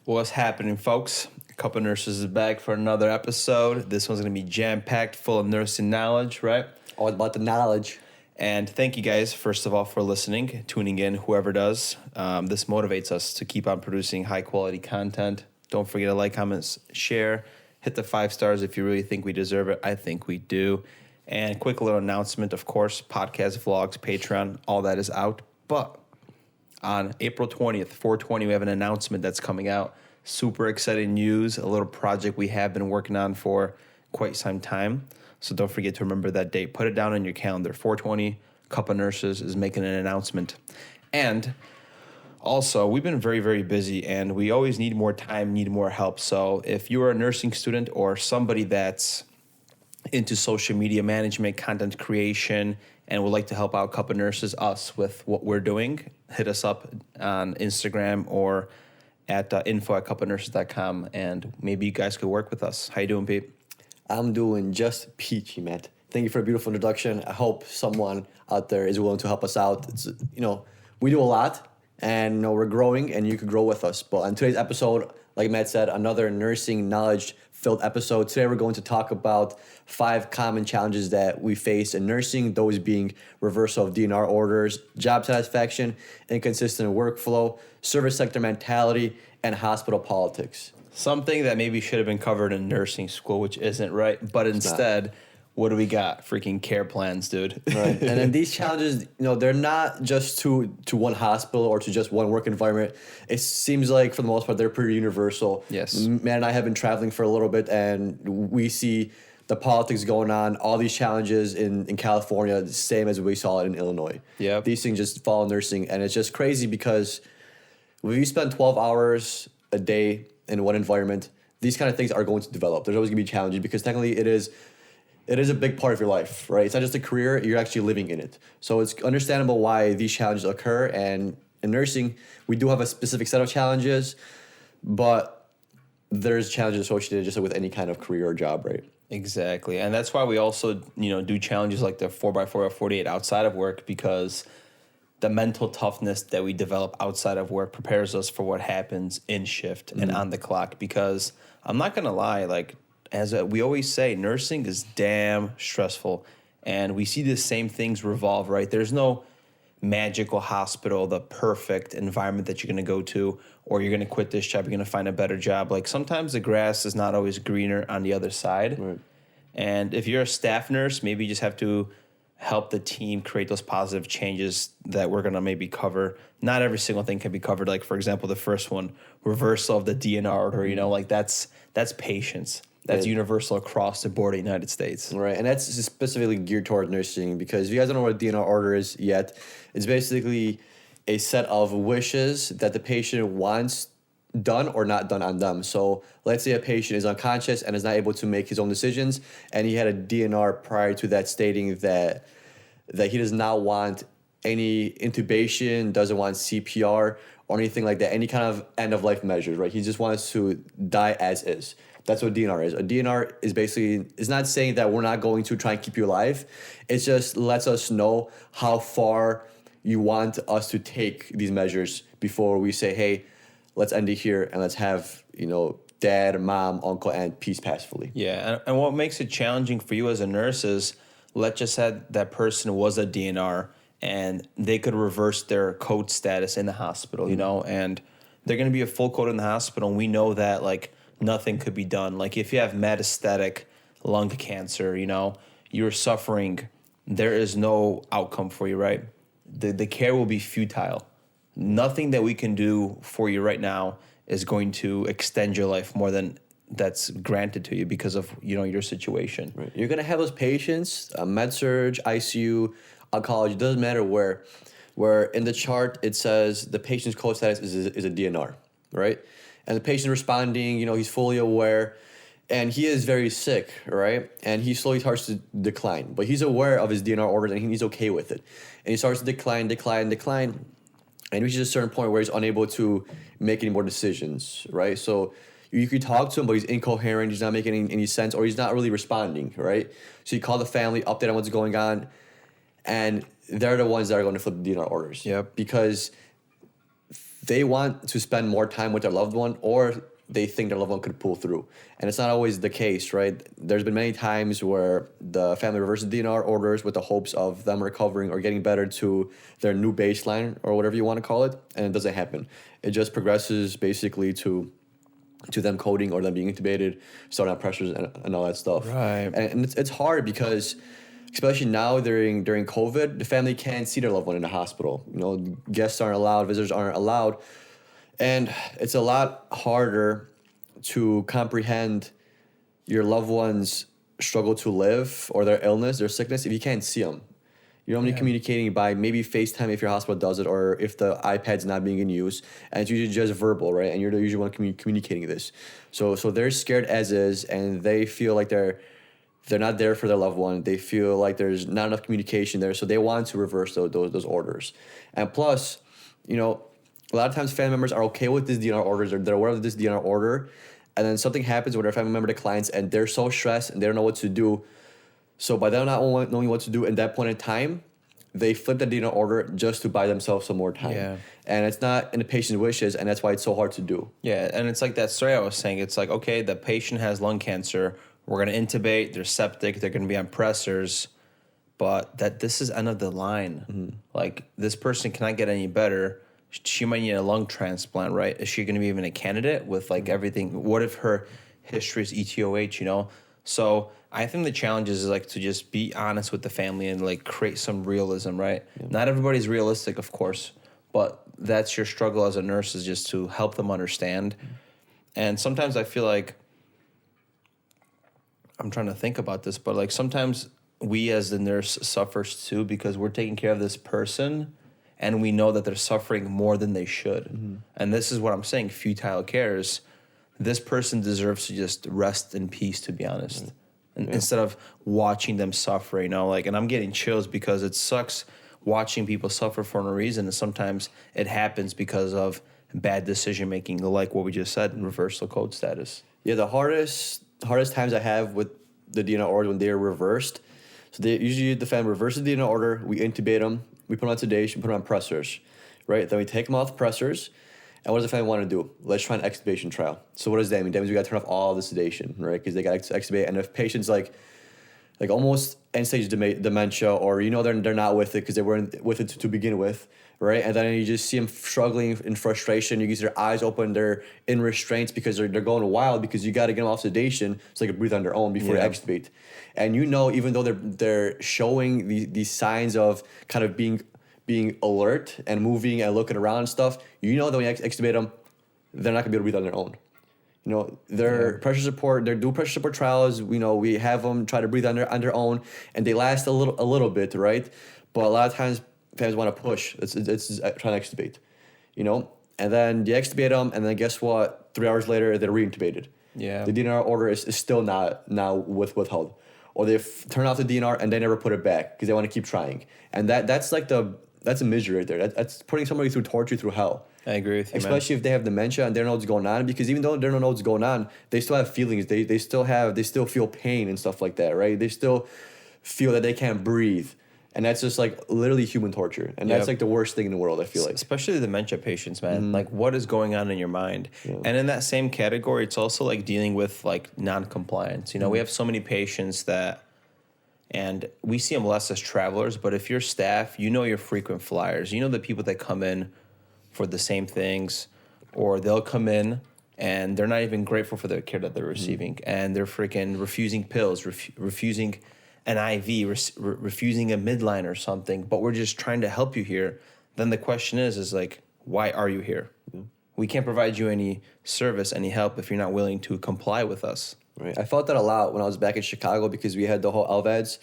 What's happening, folks? A couple nurses is back for another episode. This one's going to be jam-packed, full of nursing knowledge, right? All about the knowledge. And thank you guys, first of all, for listening, tuning in, whoever does. This motivates us to keep on producing high-quality content. Don't forget to like, comment, share. Hit the 5 stars if you really think we deserve it. I think we do. And quick little announcement, of course, podcast, vlogs, Patreon, all that is out. But on April 20th, 4/20, we have an announcement that's coming out. Super exciting news, a little project we have been working on for quite some time. So don't forget to remember that date. Put it down on your calendar. 4/20, Couple Nurses is making an announcement. And also, we've been very, very busy, and we always need more time, need more help. So if you're a nursing student or somebody that's into social media management, content creation, and would like to help out Couple Nurses, us, with what we're doing, hit us up on Instagram or at info@couplenurses.com, and maybe you guys could work with us. How you doing, Pete? I'm doing just peachy, Matt. Thank you for a beautiful introduction. I hope someone out there is willing to help us out. It's, we do a lot, and we're growing, and you could grow with us. But on today's episode, like Matt said, another nursing knowledge-filled episode. Today we're going to talk about 5 common challenges that we face in nursing, those being reversal of DNR orders, job satisfaction, inconsistent workflow, service sector mentality, and hospital politics. Something that maybe should have been covered in nursing school, which isn't, right? But instead, what do we got? Freaking care plans, dude. Right. And then these challenges, they're not just to one hospital or to just one work environment. It seems like, for the most part, they're pretty universal. Yes. Matt and I have been traveling for a little bit, and we see the politics going on, all these challenges in California, the same as we saw it in Illinois. Yep. These things just follow nursing, and it's just crazy because when you spend 12 hours a day in one environment, these kind of things are going to develop. There's always going to be challenges because technically it is a big part of your life, right? It's not just a career, you're actually living in it. So it's understandable why these challenges occur. And in nursing, we do have a specific set of challenges, but there's challenges associated just with any kind of career or job, right? Exactly. And that's why we also, do challenges like the 4x4 or 48 outside of work, because the mental toughness that we develop outside of work prepares us for what happens in shift and on the clock. Because I'm not going to lie, we always say, nursing is damn stressful, and we see the same things revolve, right? There's no magical hospital, the perfect environment that you're going to go to, or you're going to quit this job, you're going to find a better job. Sometimes the grass is not always greener on the other side. Right. And if you're a staff nurse, maybe you just have to help the team create those positive changes that we're going to maybe cover. Not every single thing can be covered. For example, the first one, reversal of the DNR order, that's patience. That's universal across the board in the United States. Right, and that's specifically geared toward nursing, because if you guys don't know what a DNR order is yet, it's basically a set of wishes that the patient wants done or not done on them. So let's say a patient is unconscious and is not able to make his own decisions, and he had a DNR prior to that stating that he does not want any intubation, doesn't want CPR or anything like that, any kind of end-of-life measures, right? He just wants to die as is. That's what DNR is. A DNR is basically, it's not saying that we're not going to try and keep you alive. It just lets us know how far you want us to take these measures before we say, hey, let's end it here and let's have, dad, mom, uncle, aunt peace passively. Yeah, and what makes it challenging for you as a nurse is, let's just say that person was a DNR and they could reverse their code status in the hospital, and they're going to be a full code in the hospital, and we know that, nothing could be done. If you have metastatic lung cancer, you're suffering, there is no outcome for you, right? The care will be futile. Nothing that we can do for you right now is going to extend your life more than that's granted to you because of, your situation. Right. You're going to have those patients, med-surg, ICU, oncology, it doesn't matter where in the chart it says the patient's code status is a DNR, right? And the patient responding, he's fully aware, and he is very sick, right? And he slowly starts to decline, but he's aware of his DNR orders and he's okay with it. And he starts to decline, and reaches a certain point where he's unable to make any more decisions, right? So you could talk to him, but he's incoherent, he's not making any sense, or he's not really responding, right? So you call the family, update on what's going on, and they're the ones that are going to flip the DNR orders. Yep. Because they want to spend more time with their loved one, or they think their loved one could pull through. And it's not always the case, right? There's been many times where the family reverses DNR orders with the hopes of them recovering or getting better to their new baseline or whatever you want to call it, and it doesn't happen. It just progresses basically to them coding or them being intubated, starting out pressures and all that stuff. Right. And it's hard because, especially now during COVID, the family can't see their loved one in the hospital. You know, guests aren't allowed, visitors aren't allowed. And it's a lot harder to comprehend your loved one's struggle to live or their illness, their sickness, if you can't see them. You're only communicating by maybe FaceTime if your hospital does it, or if the iPad's not being in use. And it's usually just verbal, right? And you're the usual one communicating this. So they're scared as is, and they feel like they're not there for their loved one. They feel like there's not enough communication there, so they want to reverse those orders. And plus, you know, a lot of times family members are okay with these DNR orders, or they're aware of this DNR order, and then something happens where their family member declines, and they're so stressed and they don't know what to do. So by them not knowing what to do in that point in time, they flip the DNR order just to buy themselves some more time. Yeah. And it's not in the patient's wishes, and that's why it's so hard to do. Yeah, and it's like that story I was saying. It's like, okay, the patient has lung cancer. We're going to intubate. They're septic. They're going to be on pressors. But that this is end of the line. Mm-hmm. Like, this person cannot get any better. She might need a lung transplant, right? Is she going to be even a candidate with, like, everything? What if her history is ETOH, you know? So I think the challenge is, like, to just be honest with the family and, like, create some realism, right? Yeah. Not everybody's realistic, of course, but that's your struggle as a nurse, is just to help them understand. And sometimes I feel like, I'm trying to think about this, but, like, sometimes we as the nurse suffers too, because we're taking care of this person and we know that they're suffering more than they should. Mm-hmm. And this is what I'm saying, futile cares. This person deserves to just rest in peace, to be honest. Mm-hmm. And instead of watching them suffer, you know, like, and I'm getting chills because it sucks watching people suffer for no reason. And sometimes it happens because of bad decision making, like what we just said, reversal code status. Yeah, the hardest times I have with the DNR order when they're reversed. So they usually, the family reverses the DNR order, we intubate them, we put them on sedation, put them on pressors, right? Then we take them off the pressors, and what does the family want to do? Let's try an extubation trial. So what does that mean? That means we got to turn off all the sedation, right? Because they got to extubate, and if patients like almost end-stage dementia, or you know they're not with it because they weren't with it to begin with, right? And then you just see them struggling in frustration. You can see their eyes open, they're in restraints because they're going wild, because you got to get them off sedation so they can breathe on their own before they extubate. And you know, even though they're showing these signs of kind of being alert and moving and looking around and stuff, you know that when you extubate them, they're not gonna be able to breathe on their own. You know, their pressure support, their dual pressure support trials, you know, we have them try to breathe on their own, and they last a little bit, right? But a lot of times families want to push. It's trying to extubate, you know, and then you extubate them, and then guess what? 3 hours later, they're re-intubated. Yeah. The DNR order is still not now withheld, or they turn off the DNR and they never put it back because they want to keep trying, and that's a misery right there. That's putting somebody through torture, through hell. I agree with you, especially if they have dementia and they don't know what's going on, because even though they don't know what's going on, they still have feelings. They still feel pain and stuff like that, right? They still feel that they can't breathe. And that's just like literally human torture. And that's like the worst thing in the world, I feel like. Especially the dementia patients, man. Mm-hmm. Like, what is going on in your mind? Yeah. And in that same category, it's also like dealing with like non-compliance. You know, we have so many patients that, and we see them less as travelers, but if you're staff, you know your frequent flyers. You know the people that come in for the same things, or they'll come in and they're not even grateful for the care that they're receiving, and they're freaking refusing pills, refusing an IV, refusing a midline or something, but we're just trying to help you here. Then the question is like, why are you here? Mm-hmm. We can't provide you any service, any help if you're not willing to comply with us. Right. I felt that a lot when I was back in Chicago, because we had the whole LVADs,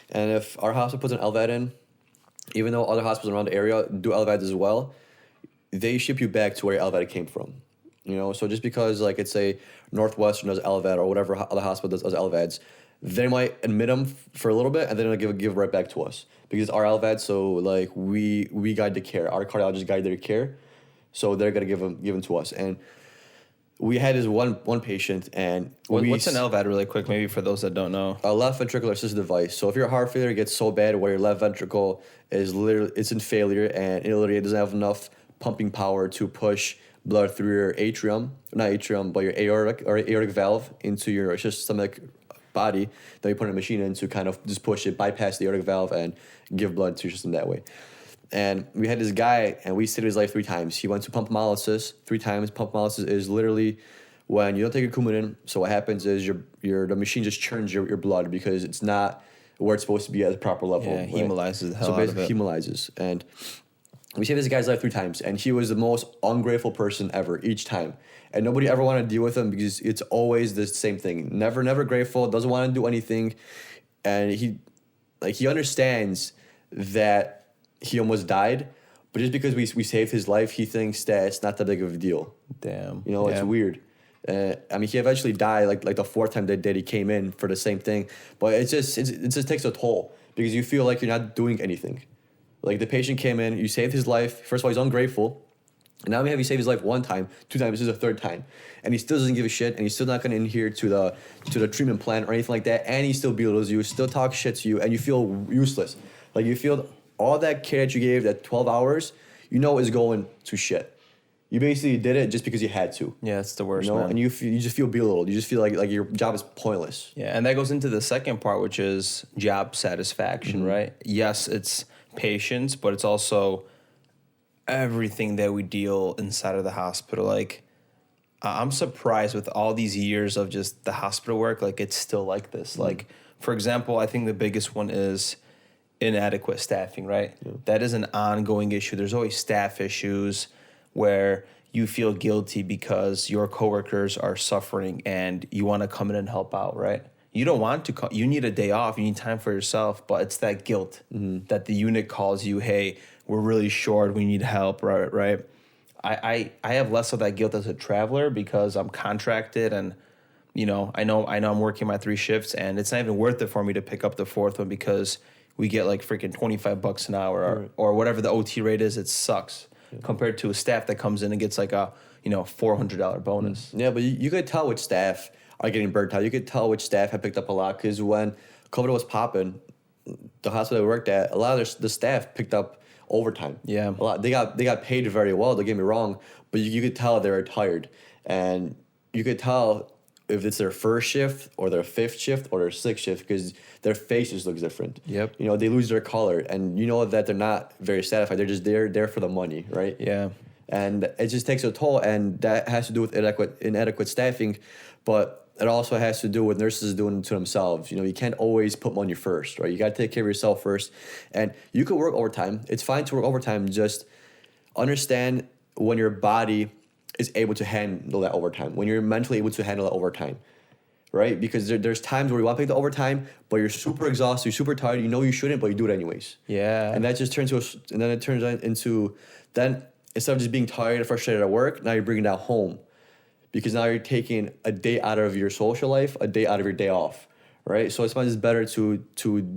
and if our hospital puts an LVAD in, even though other hospitals around the area do LVADs as well, they ship you back to where your LVAD came from. You know, so just because like it's a Northwestern does LVAD or whatever other hospital does LVADs, they might admit them for a little bit and then they'll give it right back to us, because our LVAD. So like we guide the care, our cardiologists guide their care, so they're gonna give them to us. And we had this one patient, and what's an LVAD really quick, maybe for those that don't know? A left ventricular assisted device. So if your heart failure gets so bad where your left ventricle is literally, it's in failure and it literally doesn't have enough pumping power to push blood through your atrium, not atrium, but your aortic valve into your systemic body that you put in a machine in to kind of just push it, bypass the aortic valve, and give blood to your system that way. And we had this guy, and we saved his life 3 times. He went to pump hemolysis 3 times. Pump hemolysis is literally when you don't take your Coumadin. So what happens is the machine just churns your blood because it's not where it's supposed to be at the proper level. Yeah, right? hemolyzes the hell so out of it. basically hemolyzes. And we saved this guy's life 3 times, and he was the most ungrateful person ever each time. And nobody ever wanted to deal with him because it's always the same thing. Never grateful, doesn't want to do anything. And he understands that he almost died, but just because we saved his life, he thinks that it's not that big of a deal. Damn. You know, yeah. it's weird. I mean, he eventually died like the 4th time that he came in for the same thing. But it just takes a toll because you feel like you're not doing anything. Like the patient came in, you saved his life. First of all, he's ungrateful. And now we have you save his life 1 time, 2 times, this is the 3rd time. And he still doesn't give a shit, and he's still not gonna adhere to the treatment plan or anything like that, and he still belittles you, still talks shit to you, and you feel useless. Like you feel all that care that you gave, that 12 hours, is going to shit. You basically did it just because you had to. Yeah, it's the worst, Man. man. And you just feel belittled. You just feel like your job is pointless. Yeah, and that goes into the second part, which is job satisfaction, right? Yes, it's patience, but it's also everything that we deal inside of the hospital. Like, I'm surprised with all these years of just the hospital work, like it's still like this. Like, for example, I think the biggest one is inadequate staffing, right? Yeah. That is an ongoing issue. There's always staff issues where you feel guilty because your coworkers are suffering and you want to come in and help out, right? You don't want to you need a day off, you need time for yourself, but it's that guilt that the unit calls you, hey, we're really short, we need help, right? I have less of that guilt as a traveler because I'm contracted and I know I'm working my 3 shifts and it's not even worth it for me to pick up the 4th one because we get like freaking $25 an hour or whatever the OT rate is. It sucks compared to a staff that comes in and gets like a $400 bonus. Yeah, but you could tell which staff are getting burnt out. You could tell which staff have picked up a lot because when COVID was popping, the hospital I worked at, a lot of the staff picked up overtime. Yeah, a lot. They got paid very well. Don't get me wrong, but you could tell they were tired, and you could tell if it's their 1st shift or their 5th shift or their 6th shift because their faces looks different. Yep. They lose their color, and that they're not very satisfied. They're just there for the money, right? Yeah. And it just takes a toll, and that has to do with inadequate staffing, but it also has to do with nurses doing it to themselves. You can't always put money first, right? You got to take care of yourself first, and you could work overtime. It's fine to work overtime. Just understand when your body is able to handle that overtime, when you're mentally able to handle that overtime, right? Because there's times where you want to take the overtime, but you're super exhausted, you're super tired, you shouldn't, but you do it anyways. Yeah. And that just turns into then instead of just being tired and frustrated at work, now you're bringing that home. Because now you're taking a day out of your social life, a day out of your day off, right? So it's better to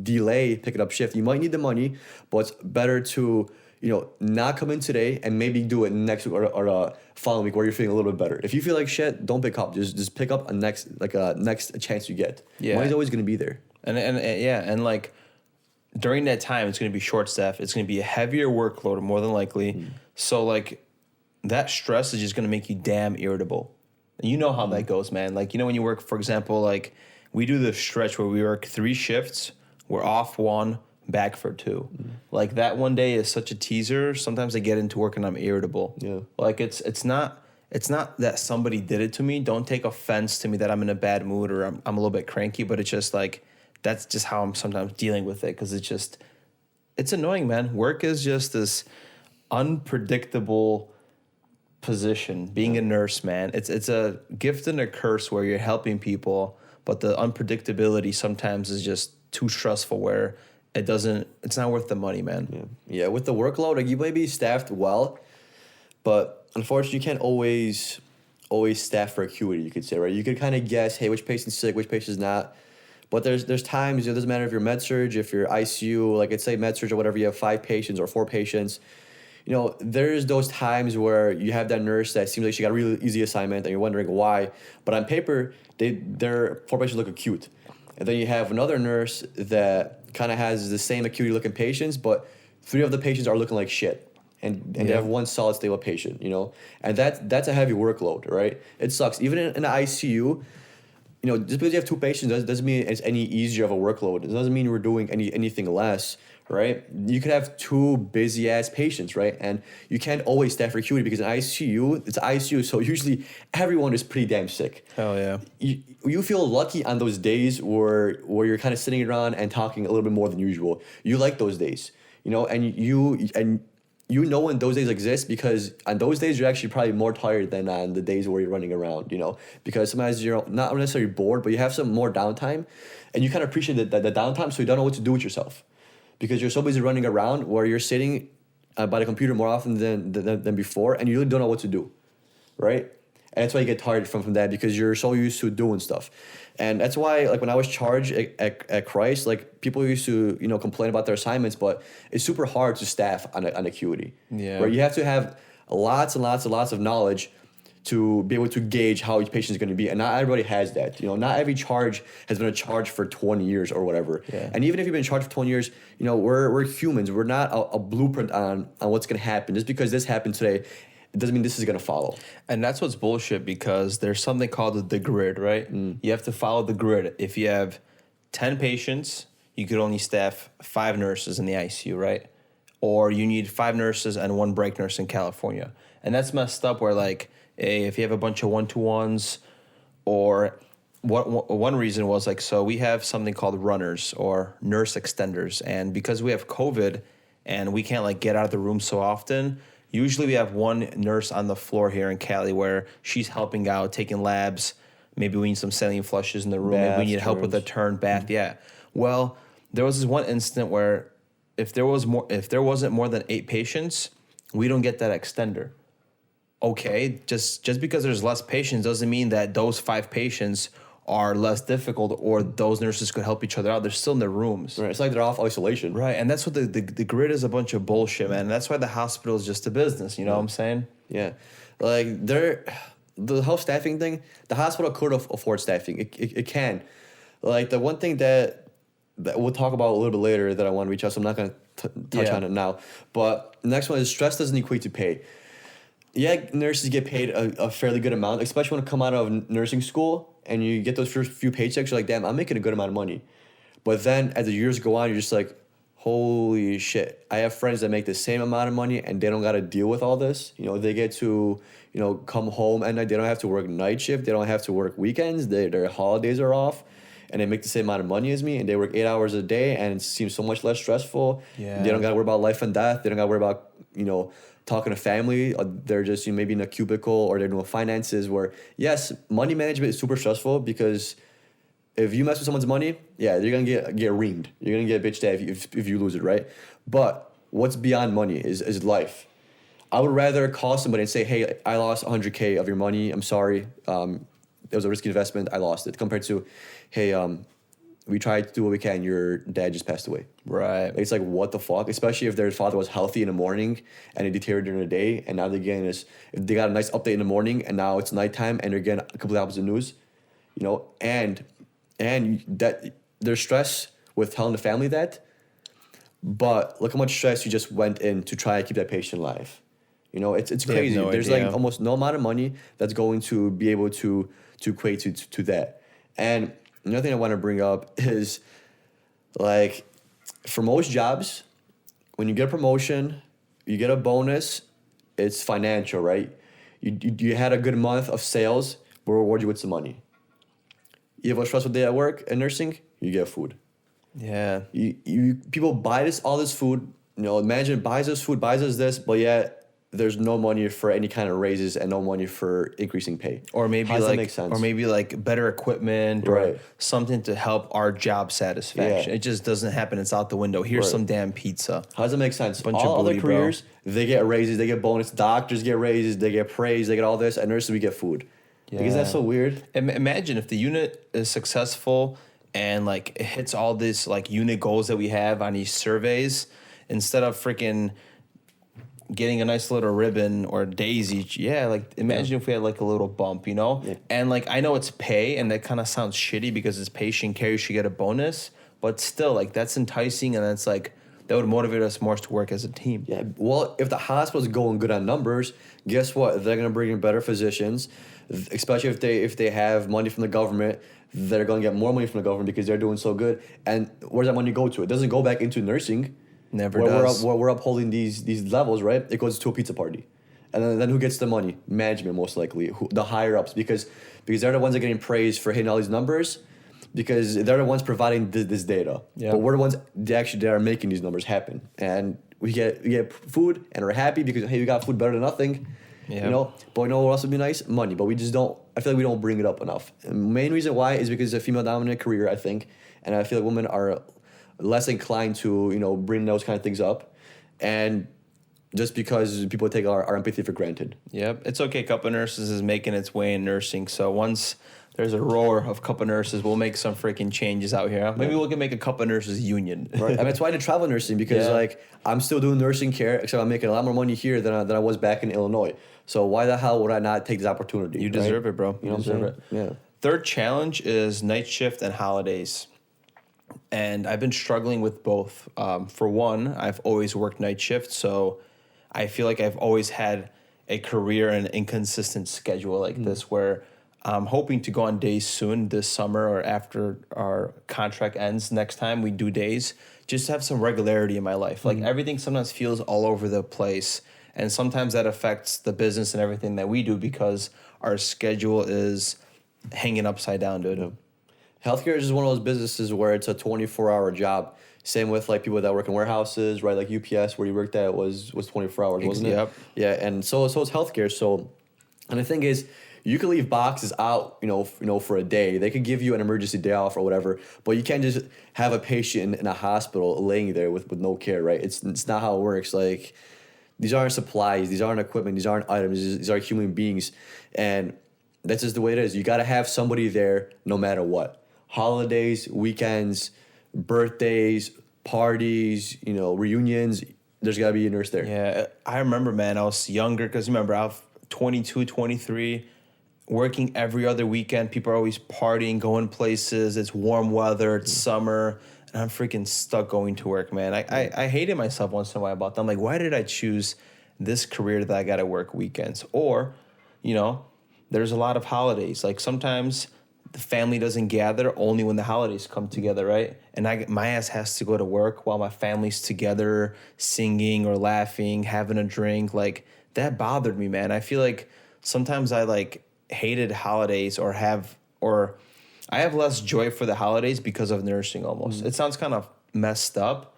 delay picking up shift. You might need the money, but it's better to not come in today and maybe do it next week or the following week where you're feeling a little bit better. If you feel like shit, don't pick up. Just pick up a next chance you get. Yeah. Money's always going to be there. And like during that time, it's going to be short staff. It's going to be a heavier workload more than likely. So like that stress is just going to make you damn irritable. And you know how that goes, man. Like, when you work, for example, like we do the stretch where we work 3 shifts, we're off 1, back for 2. Like that one day is such a teaser. Sometimes I get into work and I'm irritable. Yeah. Like it's not that somebody did it to me. Don't take offense to me that I'm in a bad mood or I'm a little bit cranky, but it's just like, that's just how I'm sometimes dealing with it. Cause it's annoying, man. Work is just this unpredictable position. Being a nurse, man, it's a gift and a curse where you're helping people, but the unpredictability sometimes is just too stressful where it's not worth the money, man. Yeah, with the workload, like you may be staffed well, but unfortunately you can't always staff for acuity, you could say, right? You could kind of guess, hey, which patient's sick, which patient's not. But there's times, it doesn't matter if you're med surg, if you're ICU, like let's say med surg or whatever, you have 5 patients or 4 patients. There's those times where you have that nurse that seems like she got a really easy assignment and you're wondering why. But on paper, their 4 patients look acute. And then you have another nurse that kind of has the same acuity looking patients, but 3 of the patients are looking like shit. and they have one solid stable patient, you know, and that's a heavy workload, right? It sucks. Even in the ICU, you know, just because you have two patients doesn't mean it's any easier of a workload. It doesn't mean we're doing anything less, right? You could have two busy ass patients, right? And you can't always staff for acuity because in ICU, it's ICU, so usually everyone is pretty damn sick. Hell yeah. You feel lucky on those days where you're kind of sitting around and talking a little bit more than usual. You like those days, you know, and you know when those days exist because on those days you're actually probably more tired than on the days where you're running around, you know, because sometimes you're not necessarily bored, but you have some more downtime, and you kind of appreciate the downtime, so you don't know what to do with yourself because you're so busy running around where you're sitting by the computer more often than before, and you really don't know what to do, right? And that's why you get tired from that because you're so used to doing stuff. And that's why, like, when I was charged at Christ, like, people used to, you know, complain about their assignments, but it's super hard to staff on acuity. Yeah. Where you have to have lots and lots and lots of knowledge to be able to gauge how each patient is going to be. And not everybody has that. You know, not every charge has been a charge for 20 years or whatever. Yeah. And even if you've been charged for 20 years, you know, we're humans. We're not a blueprint on what's going to happen. Just because this happened today, it doesn't mean this is going to follow. And that's what's bullshit because there's something called the grid, right? You have to follow the grid. If you have 10 patients, you could only staff 5 nurses in the ICU, right? Or you need 5 nurses and 1 break nurse in California. And that's messed up where, like, if you have a bunch of 1-to-1s, or one reason was, like, so we have something called runners or nurse extenders. And because we have COVID and we can't, like, get out of the room so often, usually we have 1 nurse on the floor here in Cali where she's helping out, taking labs. Maybe we need some saline flushes in the room. Maybe we need help with a turn bath. Yeah. Well, there was this one incident where if there wasn't more than 8 patients, we don't get that extender. Okay, just because there's less patients doesn't mean that those 5 patients are less difficult or those nurses could help each other out. They're still in their rooms. Right. It's like they're off isolation. Right. And that's what the grid is, a bunch of bullshit, man. And that's why the hospital is just a business. You know what I'm saying? Yeah. Like, the whole staffing thing, the hospital could afford staffing. It can. Like, the one thing that we'll talk about a little bit later that I want to reach out, so I'm not going to touch on it now. But the next one is stress doesn't equate to pay. Yeah, nurses get paid a fairly good amount, especially when you come out of nursing school and you get those first few paychecks. You're like, damn, I'm making a good amount of money. But then as the years go on, you're just like, holy shit. I have friends that make the same amount of money and they don't got to deal with all this. You know, they get to, you know, come home at night. They don't have to work night shift. They don't have to work weekends. Their holidays are off. And they make the same amount of money as me, and they work 8 hours a day, and it seems so much less stressful. Yeah. They don't got to worry about life and death. They don't got to worry about, you know, talking to family. They're just, you know, maybe in a cubicle, or they're doing finances where, yes, money management is super stressful because if you mess with someone's money, yeah, you're going to get reamed. You're going to get bitched at if you lose it, right? But what's beyond money is life. I would rather call somebody and say, hey, I lost 100K of your money. I'm sorry. It was a risky investment. I lost it. Compared to, hey, we tried to do what we can. Your dad just passed away. Right. It's like, what the fuck? Especially if their father was healthy in the morning and it deteriorated during the day, and now they're getting this. If they got a nice update in the morning and now it's nighttime and they're getting complete opposite news, you know, and that there's stress with telling the family that. But look how much stress you just went in to try to keep that patient alive. You know, it's crazy. No There's idea. like almost no amount of money that's going to be able to equate to that. And another thing I want to bring up is, like, for most jobs, when you get a promotion, you get a bonus, it's financial, right? You had a good month of sales, we'll reward you with some money. You have a stressful day at work and nursing, you get food. Yeah. People buy all this food, you know, management buys us food, buys us this, but yet there's no money for any kind of raises and no money for increasing pay. Or maybe How does that make sense? or maybe like better equipment or Right. something to help our job satisfaction. Yeah. It just doesn't happen. It's out the window. Here's Right. some damn pizza. How does that make sense? Bunch All of other booty, bro. careers, they get raises, they get bonus. Doctors get raises, they get praise, they get all this. And nurses, we get food. Like, isn't that so weird? Imagine if the unit is successful and like it hits all this like unit goals that we have on these surveys, instead of freaking getting a nice little ribbon or daisy. Yeah, like imagine if we had like a little bump, you know? Yeah. And like I know it's pay and that kind of sounds shitty because it's patient care, you should get a bonus, but still like that's enticing and that's like that would motivate us more to work as a team. Yeah, well, if the hospital's going good on numbers, guess what? They're gonna bring in better physicians, especially if they have money from the government. They're gonna get more money from the government because they're doing so good. And where's that money go to? It doesn't go back into nursing. Never where does. We're upholding these levels, right? It goes to a pizza party, and then who gets the money? Management, most likely, the higher ups, because they're the ones that are getting praised for hitting all these numbers. Because they're the ones providing this data, but we're the ones that are making these numbers happen, and we get food and we're happy because hey, we got food better than nothing, you know. But you know what else would be nice? Money, but we just don't. I feel like we don't bring it up enough. And the main reason why is because it's a female-dominant career, I think, and I feel like women are less inclined to bring those kind of things up, and just because people take our empathy for granted. Yep, it's okay. Couple Nurses is making its way in nursing, so once there's a roar of Couple Nurses, we'll make some freaking changes out here. Maybe we can make a Couple Nurses union. Right. And that's why I did travel nursing, because like I'm still doing nursing care, except I'm making a lot more money here than I was back in Illinois. So why the hell would I not take this opportunity? You deserve it, bro. You deserve it. Yeah. Third challenge is night shift and holidays. And I've been struggling with both. For one, I've always worked night shift, so I feel like I've always had a career and an inconsistent schedule like this, where I'm hoping to go on days soon this summer or after our contract ends next time we do days, just to have some regularity in my life. Like everything sometimes feels all over the place, and sometimes that affects the business and everything that we do because our schedule is hanging upside down, dude. Yeah. Healthcare is just one of those businesses where it's a 24-hour job. Same with like people that work in warehouses, right? Like UPS, where you worked at was 24 hours, wasn't it? Yep. Yeah, and so it's healthcare. So, and the thing is, you can leave boxes out, for a day. They could give you an emergency day off or whatever, but you can't just have a patient in a hospital laying there with no care, right? It's not how it works. Like, these aren't supplies, these aren't equipment, these aren't items, these are human beings, and that's just the way it is. You got to have somebody there no matter what. Holidays, weekends, birthdays, parties, reunions, there's got to be a nurse there. Yeah, I remember, man, I was younger because remember, I was 22, 23, working every other weekend. People are always partying, going places. It's warm weather, it's summer, and I'm freaking stuck going to work, man. I hated myself once in a while about that. I'm like, why did I choose this career that I got to work weekends? Or, there's a lot of holidays. Like sometimes the family doesn't gather only when the holidays come together, right? And my ass has to go to work while my family's together, singing or laughing, having a drink. Like, that bothered me, man. I feel like sometimes I hated holidays or I have less joy for the holidays because of nursing almost. It sounds kind of messed up,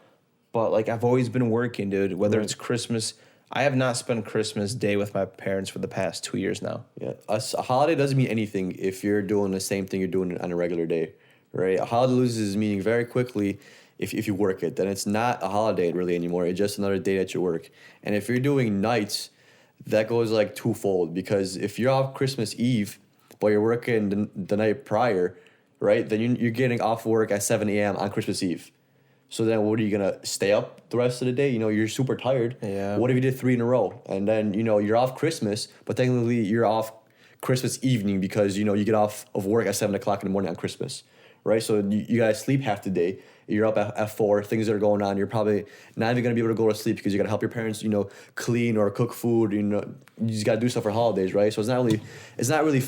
but like I've always been working, dude, whether it's Christmas. I have not spent Christmas Day with my parents for the past 2 years now. Yeah, a holiday doesn't mean anything if you're doing the same thing you're doing on a regular day, right? A holiday loses meaning very quickly if you work it. Then it's not a holiday really anymore. It's just another day at your work. And if you're doing nights, that goes like twofold, because if you're off Christmas Eve, but you're working the night prior, right? Then you're getting off work at 7 a.m. on Christmas Eve. So then what are you going to stay up the rest of the day? You're super tired. Yeah. What if you did 3 in a row? And then, you're off Christmas, but technically you're off Christmas evening because, you get off of work at 7 o'clock in the morning on Christmas, right? So you got to sleep half the day. You're up at 4, things that are going on. You're probably not even going to be able to go to sleep because you got to help your parents, clean or cook food. You just got to do stuff for holidays, right? So it's not really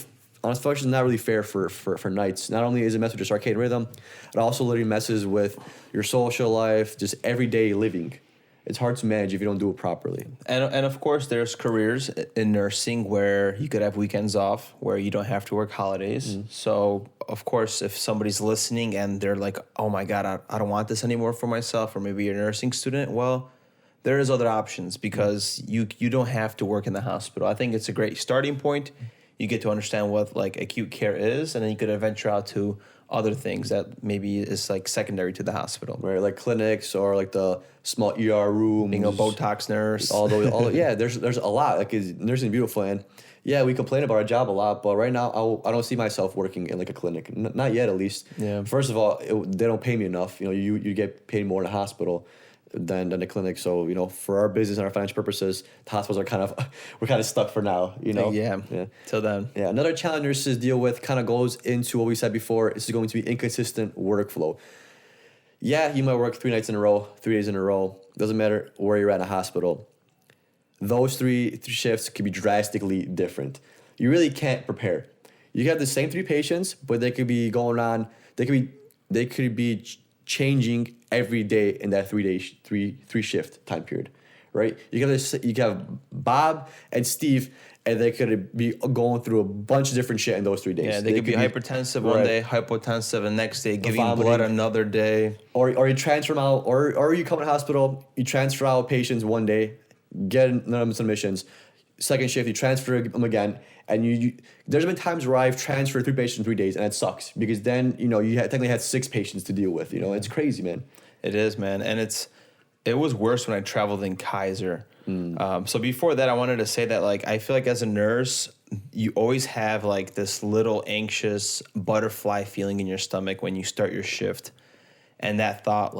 unfortunately, it's not really fair for nights. Not only is it messed with your circadian rhythm, it also literally messes with your social life, just everyday living. It's hard to manage if you don't do it properly. And of course, there's careers in nursing where you could have weekends off, where you don't have to work holidays. So, of course, if somebody's listening and they're like, oh my God, I don't want this anymore for myself, or maybe you're a nursing student, well, there is other options because you don't have to work in the hospital. I think it's a great starting point. You get to understand what acute care is, and then you could venture out to other things that maybe is secondary to the hospital. Right, like clinics or like the small ER rooms. Being a Botox nurse. Yeah, there's a lot. Like, nursing is beautiful, and yeah, we complain about our job a lot, but right now I don't see myself working in a clinic. Not yet, at least. Yeah. First of all, they don't pay me enough. You get paid more in a hospital than the clinic. So, for our business and our financial purposes, the hospitals are we're kind of stuck for now, Yeah. Till then. Yeah. Another challenge nurses deal with kind of goes into what we said before. This is going to be inconsistent workflow. Yeah, you might work 3 nights in a row, 3 days in a row. Doesn't matter where you're at in a hospital. Those three shifts could be drastically different. You really can't prepare. You have the same 3 patients, but they could be going on. They could be changing every day in that 3 shift time period, right? You have Bob and Steve, and they could be going through a bunch of different shit in those 3 days. Yeah, they could be hypertensive one day, hypotensive the next day, giving blood another day. Or you transfer them out, or you come to the hospital, you transfer out patients one day, get anonymous admissions. Second shift, you transfer them again, and you there's been times where I've transferred 3 patients in 3 days, and it sucks because then you technically had 6 patients to deal with. It's crazy, man. It is, man, and it was worse when I traveled in Kaiser. So before that, I wanted to say that I feel like as a nurse, you always have this little anxious butterfly feeling in your stomach when you start your shift, and that thought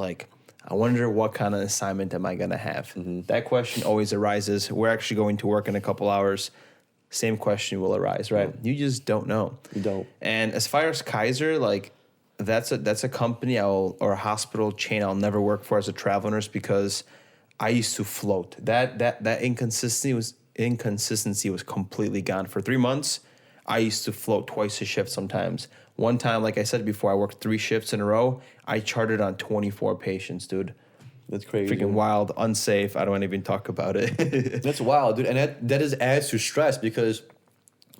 I wonder what kind of assignment am I going to have? That question always arises. We're actually going to work in a couple hours. Same question will arise, right? You just don't know. You don't. And as far as Kaiser, that's a company or a hospital chain I'll never work for as a travel nurse because I used to float. That inconsistency was completely gone. For 3 months, I used to float twice a shift sometimes. One time, like I said before, I worked 3 shifts in a row. I charted on 24 patients, dude. That's crazy. Freaking wild, unsafe. I don't want to even talk about it. That's wild, dude. And that adds to stress because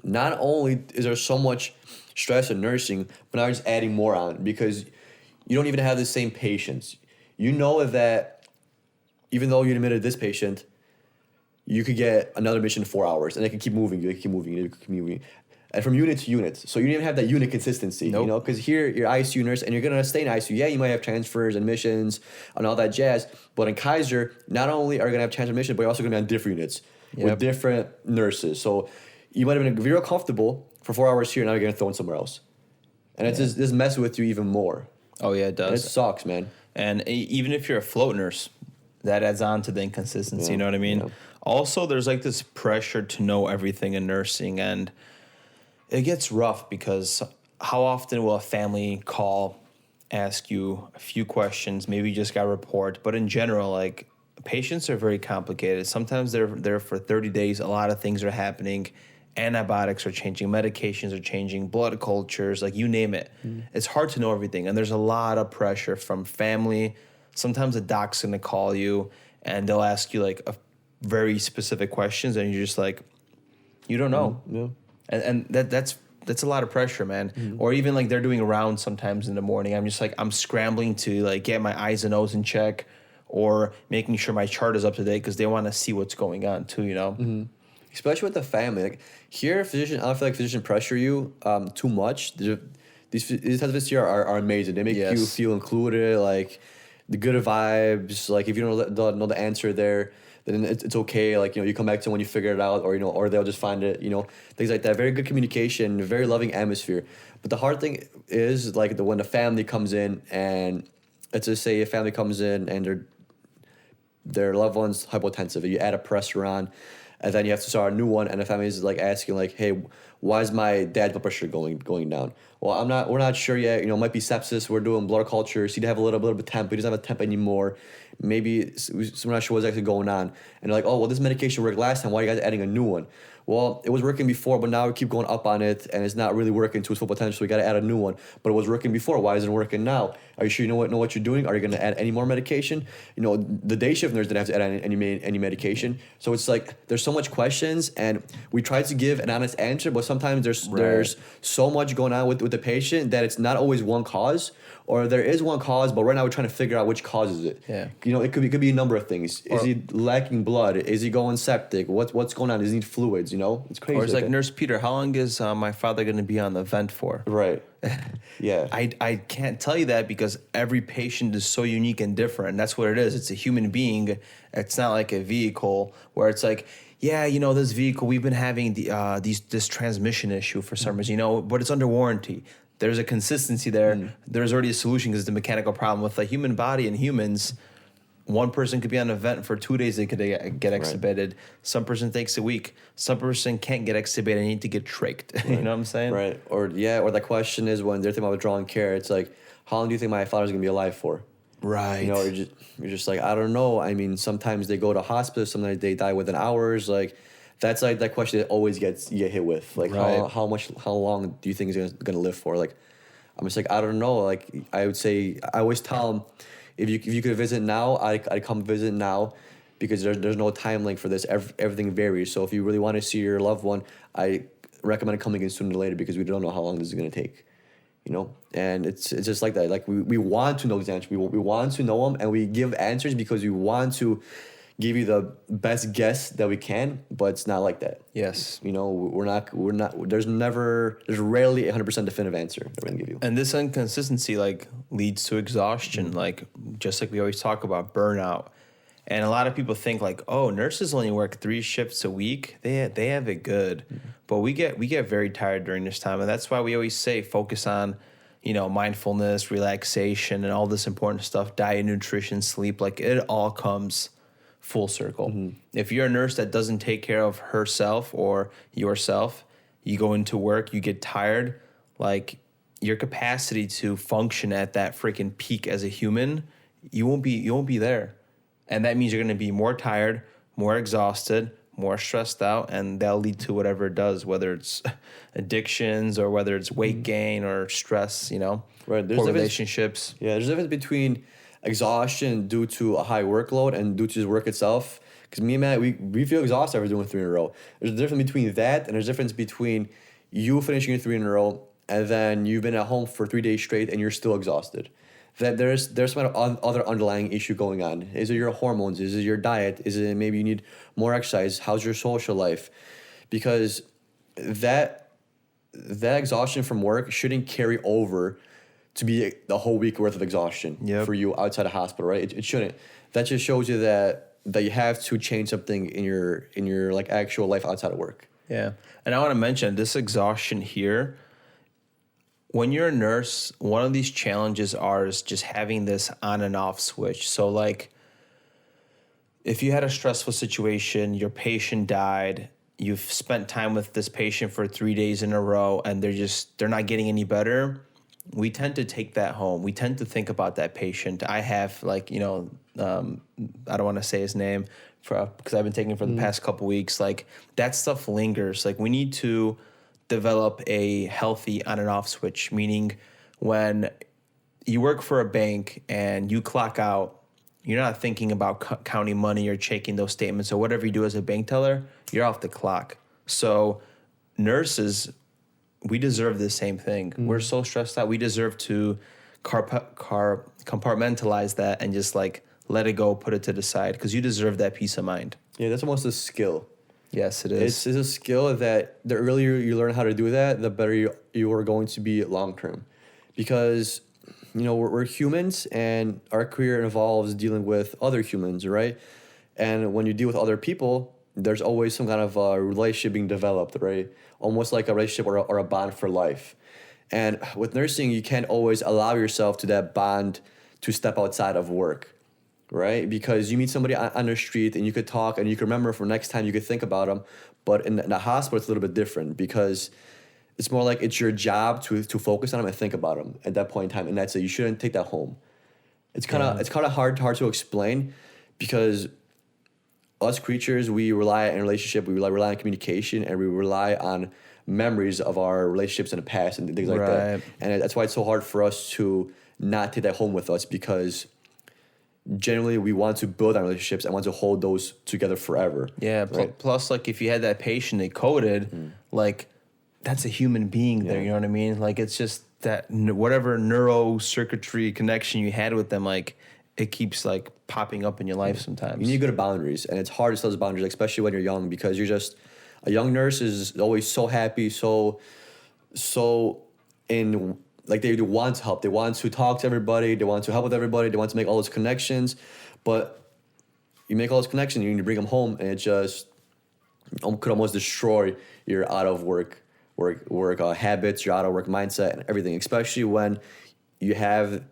not only is there so much stress in nursing, but now you're just adding more on because you don't even have the same patients. You know that even though you admitted this patient, you could get another admission in 4 hours, and they can keep moving. They can keep moving. And from unit to unit. So you don't even have that unit consistency, Nope. because here you're ICU nurse and you're going to stay in ICU. Yeah, you might have transfers, admissions, and all that jazz. But in Kaiser, not only are you going to have transfer admission, but you're also going to be on different units with different nurses. So you might have been real comfortable for 4 hours here, now you're going to throw in somewhere else. And it's just this messes with you even more. Oh, yeah, it does. And it sucks, man. And even if you're a float nurse, that adds on to the inconsistency, you know what I mean? Yeah. Also, there's this pressure to know everything in nursing, and it gets rough because how often will a family call, ask you a few questions, maybe you just got a report, but in general, patients are very complicated. Sometimes they're there for 30 days, a lot of things are happening, antibiotics are changing, medications are changing, blood cultures, you name it. It's hard to know everything, and there's a lot of pressure from family. Sometimes a doc's going to call you, and they'll ask you, a very specific questions, and you're just you don't know. Yeah. And that's a lot of pressure, man. Or even they're doing rounds sometimes in the morning. I'm just I'm scrambling to get my eyes and nose in check, or making sure my chart is up to date because they want to see what's going on too. Especially with the family. Here, I don't feel like physicians pressure you too much. These types here are amazing. They make you feel included, the good vibes. If you don't know the answer there, then it's okay. You come back to when you figure it out, or they'll just find it, things like that. Very good communication, very loving atmosphere. But the hard thing is when the family comes in, and let's just say a family comes in and their loved one's hypotensive, you add a pressure on, and then you have to start a new one, and the family is asking hey, why is my dad's blood pressure going down? Well, we're not sure yet. It might be sepsis. We're doing blood culture. So he'd have a little bit of temp, but he doesn't have a temp anymore. Maybe we're not sure what's actually going on. And they're oh, well, this medication worked last time. Why are you guys adding a new one? Well, it was working before, but now we keep going up on it, and it's not really working to its full potential. So we got to add a new one. But it was working before. Why isn't it working now? Are you sure you know what you're doing? Are you going to add any more medication? The day shift nurse didn't have to add any medication. So it's there's so much questions, and we try to give an honest answer, but sometimes there's so much going on with the patient that it's not always one cause, or there is one cause, but right now we're trying to figure out which causes it. Yeah. It could be a number of things. Is he lacking blood? Is he going septic? What's going on? Does he need fluids? It's crazy. Or it's Nurse Peter, how long is my father going to be on the vent for? Right. Yeah. I can't tell you that because every patient is so unique and different. That's what it is. It's a human being. It's not like a vehicle where it's this vehicle, we've been having this transmission issue for some reason, but it's under warranty. There's a consistency there. There's already a solution because it's a mechanical problem. With the human body and humans, one person could be on a vent for 2 days, they could get extubated. Right. Some person takes a week. Some person can't get extubated and need to get trached. Right. You know what I'm saying? Right. Or the question is when they're thinking about withdrawing care, it's how long do you think my father's going to be alive for? Right. You know, you're just like, I don't know. I mean, sometimes they go to hospice, sometimes they die within hours. Like, that's like that question that always you get hit with. Like, Right. how long do you think he's gonna live for? Like, I'm just like, I don't know. Like, I would say, I always tell them, if you could visit now, I'd come visit now, because there's no time link for this. Everything varies. So if you really want to see your loved one, I recommend coming in sooner or later, because we don't know how long this is gonna take. You know, and it's just like that. Like, we want to know these answers. We want to know them, and we give answers because we want to give you the best guess that we can. But it's not like that. Yes. You know, we're not. There's rarely 100% definitive answer that we're gonna give you. And this inconsistency like leads to exhaustion, like just like we always talk about burnout. And a lot of people think like, oh, nurses only work 3 shifts a week. They have it good. But we get very tired during this time. And that's why we always say focus on, mindfulness, relaxation, and all this important stuff, diet, nutrition, sleep. Like, it all comes full circle. If you're a nurse that doesn't take care of herself or yourself, you go into work, you get tired, like, your capacity to function at that freaking peak as a human, you won't be there. And that means you're going to be more tired, more exhausted, more stressed out, and that'll lead to whatever it does, whether it's addictions or whether it's weight gain or stress, Right. poor relationships. Yeah, there's a difference between exhaustion due to a high workload and due to the work itself. Because me and Matt, we feel exhausted after doing 3 in a row. There's a difference between that, and there's a difference between you finishing your 3 in a row and then you've been at home for 3 days straight and you're still exhausted. That there's some other underlying issue going on. Is it your hormones? Is it your diet? Is it maybe you need more exercise? How's your social life? Because that exhaustion from work shouldn't carry over to be the whole week worth of exhaustion for you outside of hospital, right? It shouldn't. That just shows you that you have to change something in your like actual life outside of work. Yeah. And I want to mention this exhaustion here. When you're a nurse, one of these challenges is just having this on and off switch. So like, if you had a stressful situation, your patient died, you've spent time with this patient for 3 days in a row, and they're not getting any better, we tend to take that home. We tend to think about that patient. I have like, I don't want to say his name because I've been taking it for the past couple weeks. Like, that stuff lingers. Like, we need to develop a healthy on and off switch, meaning when you work for a bank and you clock out, you're not thinking about counting money or checking those statements or whatever you do as a bank teller, you're off the clock. So nurses, we deserve the same thing. We're so stressed out. We deserve to compartmentalize that and just like let it go, put it to the side, because you deserve that peace of mind. Yeah, that's almost a skill. Yes, it is. It's a skill that the earlier you learn how to do that, the better you are going to be long term. Because, we're humans, and our career involves dealing with other humans, right? And when you deal with other people, there's always some kind of relationship being developed, right? Almost like a relationship or a bond for life. And with nursing, you can't always allow yourself to that bond to step outside of work. Right? Because you meet somebody on the street and you could talk and you can remember for next time you could think about them. But in the hospital, it's a little bit different, because it's more like it's your job to focus on them and think about them at that point in time. And that's it. You shouldn't take that home. It's kind of hard to explain, because us creatures, we rely on relationship, we rely on communication, and we rely on memories of our relationships in the past and things like that. And that's why it's so hard for us to not take that home with us, because generally we want to build our relationships and want to hold those together forever. Yeah. Right? Plus, like, if you had that patient they coded, like, that's a human being there. You know what I mean? Like, it's just that whatever neurocircuitry connection you had with them, like, it keeps like popping up in your life sometimes. You need good boundaries, and it's hard to set those boundaries, especially when you're young, because you're just a young nurse is always so happy, so in. Like, they want to help. They want to talk to everybody. They want to help with everybody. They want to make all those connections. But you make all those connections, you need to bring them home, and it just could almost destroy your out of work habits, your out of work mindset, and everything. Especially when you're that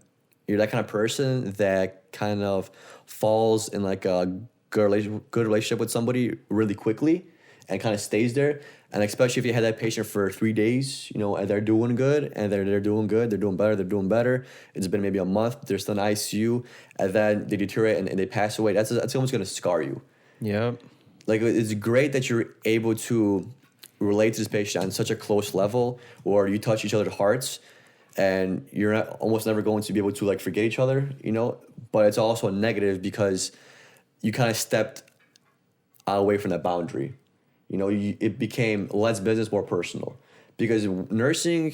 kind of person that kind of falls in like a good relationship with somebody really quickly, and kind of stays there. And especially if you had that patient for 3 days, and they're doing good, and they're doing good, they're doing better. It's been maybe a month, they're still in ICU, and then they deteriorate and they pass away. That's almost gonna scar you. Yeah. Like, it's great that you're able to relate to this patient on such a close level, or you touch each other's hearts, and you're almost never going to be able to like forget each other, But it's also a negative because you kind of stepped away from that boundary. It became less business, more personal. Because nursing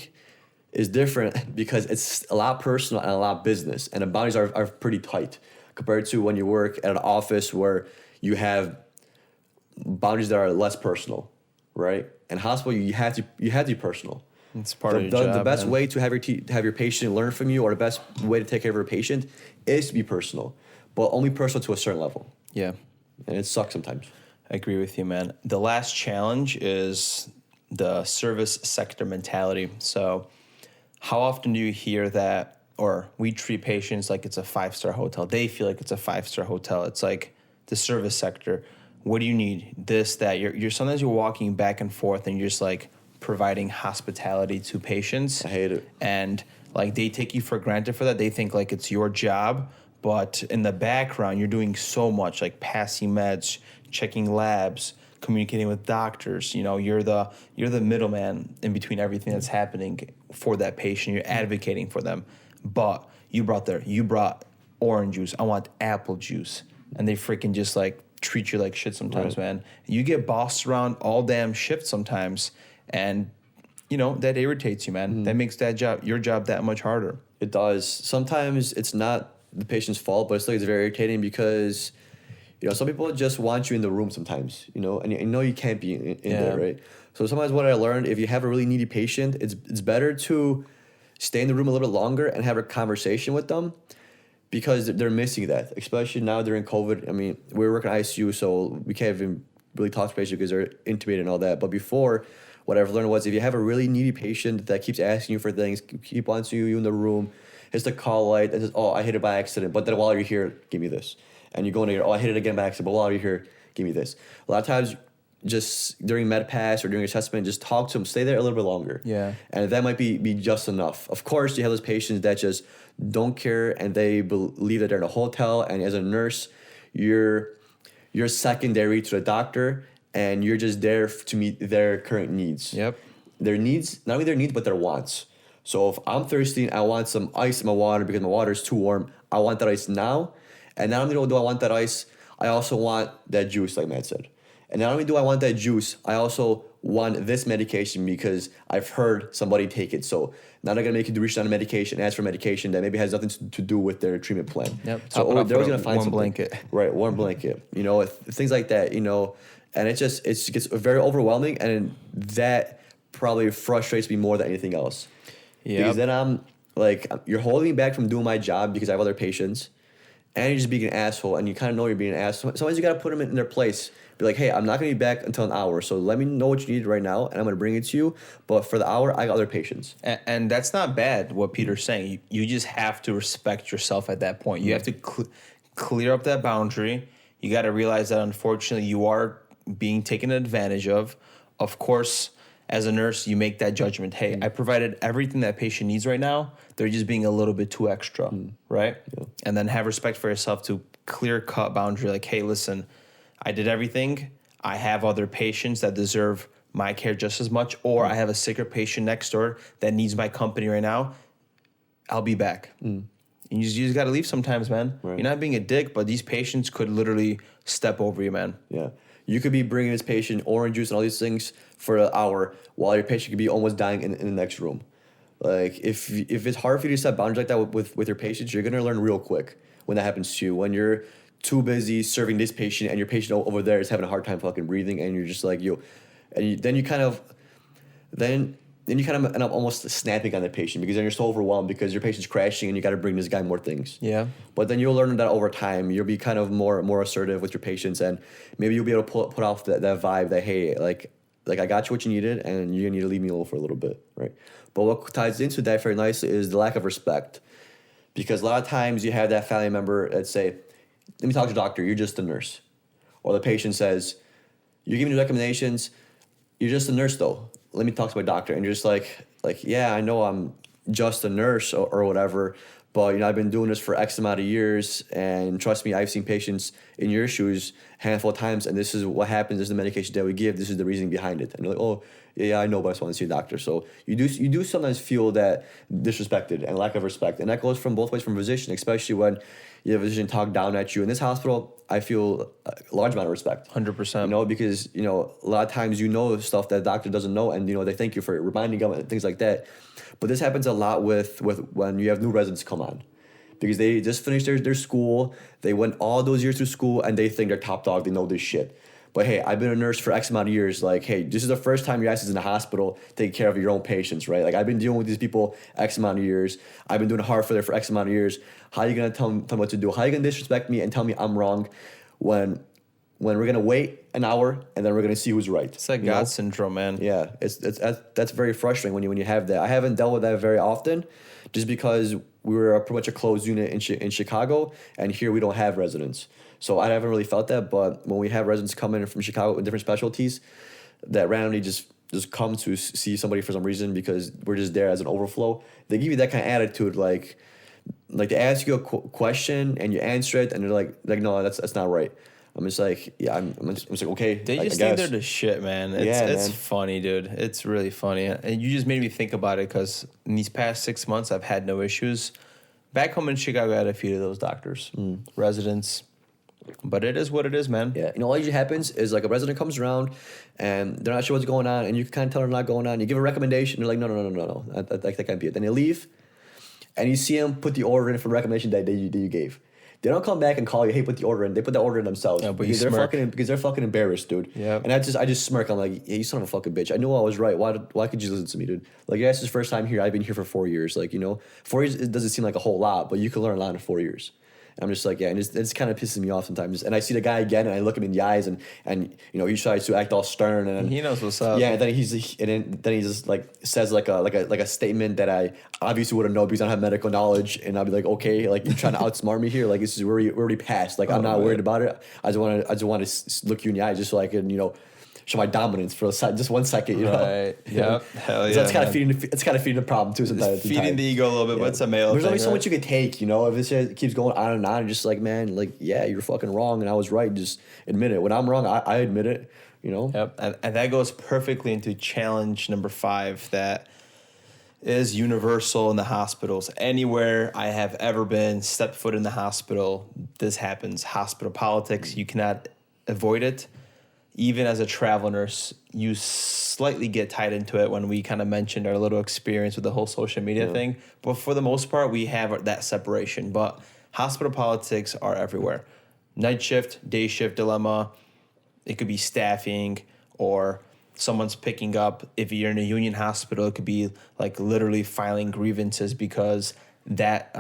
is different because it's a lot personal and a lot business, and the boundaries are pretty tight compared to when you work at an office where you have boundaries that are less personal, right? And hospital, you have to be personal. It's part of your job. The best man. way to have your patient learn from you, or the best way to take care of your patient, is to be personal, but only personal to a certain level. Yeah. And it sucks sometimes. I agree with you, man. The last challenge is the service sector mentality. So how often do you hear that, or we treat patients like it's a 5-star hotel? They feel like it's a 5-star hotel. It's like the service sector. What do you need? This, that. You're sometimes you're walking back and forth and you're just like providing hospitality to patients. I hate it. And like they take you for granted for that. They think like it's your job, but in the background you're doing so much, like passing meds, checking labs, communicating with doctors. You're the middleman in between everything that's happening for that patient. You're advocating for them. But you brought orange juice. I want apple juice. And they freaking just like treat you like shit sometimes, right. man. You get bossed around all damn shift sometimes, and that irritates you, man. That makes your job that much harder. It does. Sometimes it's not the patient's fault, but it's very irritating because some people just want you in the room sometimes, and you can't be in there, right? So sometimes what I learned, if you have a really needy patient, it's better to stay in the room a little bit longer and have a conversation with them, because they're missing that, especially now during COVID. I mean, we're working ICU, so we can't even really talk to patients because they're intubated and all that. But before, what I've learned was if you have a really needy patient that keeps asking you for things, keep wanting you in the room, hits the call light and says, "Oh, I hit it by accident, but then while you're here, give me this." And you go in there, "Oh, I hit it again by accident, but while you're here, give me this." A lot of times, just during med pass or during assessment, just talk to them, stay there a little bit longer. Yeah. And that might be just enough. Of course, you have those patients that just don't care and they believe that they're in a hotel, and as a nurse, you're secondary to the doctor, and you're just there to meet their current needs. Yep. Their needs, not only their needs, but their wants. So if I'm thirsty and I want some ice in my water because my water is too warm, I want that ice now. And not only do I want that ice, I also want that juice, like Matt said. And not only do I want that juice, I also want this medication because I've heard somebody take it. So now they're going to make you reach down to medication, ask for medication that maybe has nothing to do with their treatment plan. Yep. So they're always going to find warm something. blanket. Right, warm blanket. Things like that, And it gets very overwhelming, and that probably frustrates me more than anything else. Yeah. Because then I'm like, you're holding me back from doing my job because I have other patients, and you're just being an asshole, and you kind of know you're being an asshole. Sometimes you got to put them in their place. Be like, "Hey, I'm not going to be back until an hour, so let me know what you need right now, and I'm going to bring it to you. But for the hour, I got other patients." And that's not bad, what Peter's saying. You just have to respect yourself at that point. You have to clear up that boundary. You got to realize that, unfortunately, you are being taken advantage of. Of course, as a nurse, you make that judgment. Hey, I provided everything that patient needs right now. They're just being a little bit too extra, right? Yeah. And then have respect for yourself to clear-cut boundary. Like, hey, listen, I did everything. I have other patients that deserve my care just as much, or I have a sicker patient next door that needs my company right now. I'll be back. And you just got to leave sometimes, man. Right. You're not being a dick, but these patients could literally step over you, man. Yeah. You could be bringing this patient orange juice and all these things for an hour while your patient could be almost dying in the next room. Like, if it's hard for you to set boundaries like that with your patients, you're going to learn real quick when that happens to you. When you're too busy serving this patient and your patient over there is having a hard time fucking breathing, and you're just like, then you kind of end up almost snapping on the patient because then you're so overwhelmed because your patient's crashing and you got to bring this guy more things. Yeah. But then you'll learn that over time. You'll be kind of more assertive with your patients, and maybe you'll be able to put off that vibe that, hey, like I got you what you needed, and you're gonna need to leave me alone for a little bit, right? But what ties into that very nicely is the lack of respect, because a lot of times you have that family member that say, "Let me talk to the doctor. You're just a nurse," or the patient says, you're giving me recommendations. You're just a nurse, though. Let me talk to my doctor. And you're just like, yeah, I know I'm just a nurse or whatever, but I've been doing this for X amount of years, and trust me, I've seen patients in your shoes a handful of times, and this is what happens. This is the medication that we give. This is the reasoning behind it. And you're like, oh, yeah, I know, but I just want to see a doctor. So you do sometimes feel that disrespected and lack of respect, and that goes from both ways from physician, especially when you have a physician talk down at you. In this hospital, I feel a large amount of respect. 100%. Because a lot of times stuff that the doctor doesn't know, and they thank you for reminding them and things like that. But this happens a lot with when you have new residents come on, because they just finished their school, they went all those years through school, and they think they're top dog, they know this shit. But hey, I've been a nurse for X amount of years. Like, hey, this is the first time your ass is in the hospital taking care of your own patients, right? Like, I've been dealing with these people X amount of years. I've been doing heart failure for X amount of years. How are you gonna tell me what to do? How are you gonna disrespect me and tell me I'm wrong when we're gonna wait an hour and then we're gonna see who's right? It's like God syndrome, man. Yeah, that's very frustrating when you have that. I haven't dealt with that very often, just because we were pretty much a closed unit in Chicago, and here we don't have residents. So I haven't really felt that. But when we have residents come in from Chicago with different specialties, that randomly just come to see somebody for some reason because we're just there as an overflow, they give you that kind of attitude, like they ask you a question and you answer it, and they're like no, that's not right. I'm just like, yeah, I'm just like, okay. They just think they're the shit, man. It's funny, dude. It's really funny. And you just made me think about it, because in these past 6 months, I've had no issues. Back home in Chicago, I had a few of those doctors, residents. But it is what it is, man. Yeah. All usually happens is like a resident comes around and they're not sure what's going on, and you can kind of tell they're not going on. You give a recommendation, they're like, no. That can't be it. Then they leave, and you see them put the order in for the recommendation that you gave. They don't come back and call you, hey, put the order in. They put the order in themselves. Yeah, but because they're fucking embarrassed, dude. Yeah. And I just smirk. I'm like, yeah, you son of a fucking bitch. I knew I was right. Why could you listen to me, dude? Like, yeah, it's his first time here. I've been here for 4 years. Like, 4 years, it doesn't seem like a whole lot, but you can learn a lot in 4 years. And I'm just like, yeah, and it's kind of pisses me off sometimes. And I see the guy again, and I look him in the eyes, and he tries to act all stern, and he knows what's up. Yeah, and then he just like says like a statement that I obviously wouldn't know because I don't have medical knowledge, and I'll be like, okay, like you're trying to outsmart me here, like this is we're already past. Like I'm not worried about it. I just want to look you in the eye just so I can show my dominance for just 1 second, Right. Yep. Hell yeah. So it's kind of feeding the problem too sometimes. It's feeding the ego a little bit, but it's a male There's thing, only so much you can take, If this shit keeps going on and on, and just like, man, like, yeah, you're fucking wrong and I was right. Just admit it. When I'm wrong, I admit it, Yep. And that goes perfectly into challenge number 5 that is universal in the hospitals. Anywhere I have ever been, stepped foot in the hospital, this happens. Hospital politics, you cannot avoid it. Even as a travel nurse, you slightly get tied into it when we kind of mentioned our little experience with the whole social media thing. But for the most part, we have that separation. But hospital politics are everywhere. Night shift, day shift dilemma. It could be staffing, or someone's picking up. If you're in a union hospital, it could be like literally filing grievances because that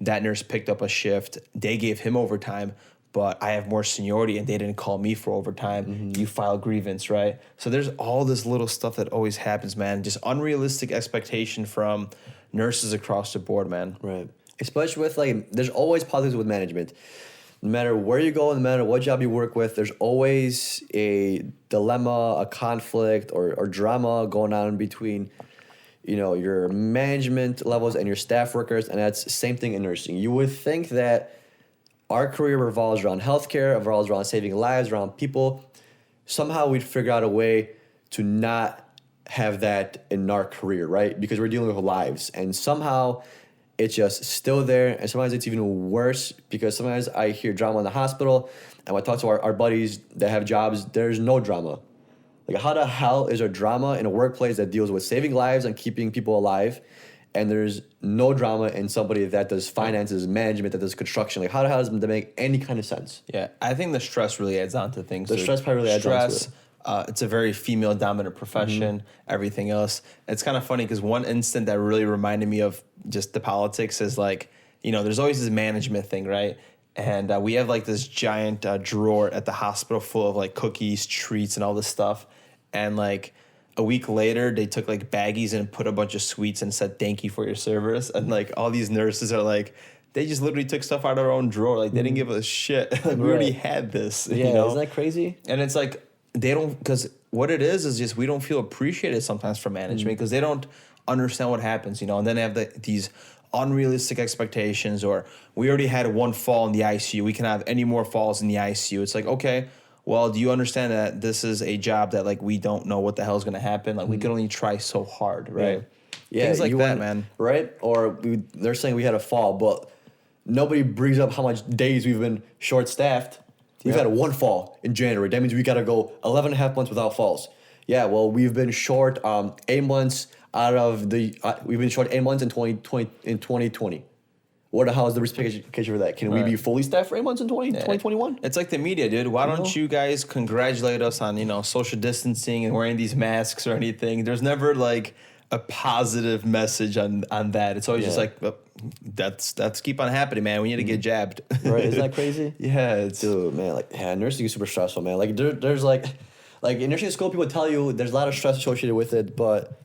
nurse picked up a shift. They gave him overtime, but I have more seniority and they didn't call me for overtime. Mm-hmm. You file grievance, right? So there's all this little stuff that always happens, man. Just unrealistic expectation from nurses across the board, man. Right. Especially with there's always politics with management. No matter where you go, no matter what job you work with, there's always a dilemma, a conflict, or drama going on between, your management levels and your staff workers, and that's the same thing in nursing. You would think that our career revolves around healthcare, revolves around saving lives, around people. Somehow we'd figure out a way to not have that in our career, right? Because we're dealing with lives, and somehow it's just still there, and sometimes it's even worse because sometimes I hear drama in the hospital, and when I talk to our buddies that have jobs, there's no drama. Like, how the hell is there drama in a workplace that deals with saving lives and keeping people alive, and there's no drama in somebody that does finances, management, that does construction? Like, how the hell does that make any kind of sense? Yeah, I think the stress really adds on to things. The stress probably really adds on to it. It's a very female-dominant profession, everything else. It's kind of funny because one instant that really reminded me of just the politics is there's always this management thing, right? And we have this giant drawer at the hospital full of cookies, treats, and all this stuff. And a week later, they took baggies and put a bunch of sweets and said, "Thank you for your service." And all these nurses are they just literally took stuff out of their own drawer. They didn't give a shit. We already had this. Yeah, isn't that crazy? And it's they don't, because what it is just we don't feel appreciated sometimes from management because they don't understand what happens, and then they have these unrealistic expectations, or we already had one fall in the ICU. We can have any more falls in the ICU. It's like, okay, well, do you understand that this is a job that like we don't know what the hell is going to happen? Like we can only try so hard, right? Yeah, Things like that, man. Right? Or they're saying we had a fall, but nobody brings up how much days we've been short-staffed. We've had one fall in January. That means we got to go 11 and a half months without falls. Yeah, well, we've been short 8 months out of the... we've been short 8 months in 2020. What the hell is the reciprocation for that? Can we be fully staffed for 8 months in 2021? It's like the media, dude. Why don't you guys congratulate us on, social distancing and wearing these masks or anything? There's never like a positive message on that. It's always just like, that's keep on happening, man. We need to get jabbed. Right? Isn't that crazy? Yeah. Dude, man, nursing is super stressful, man. Like there's like in nursing school, people tell you there's a lot of stress associated with it, but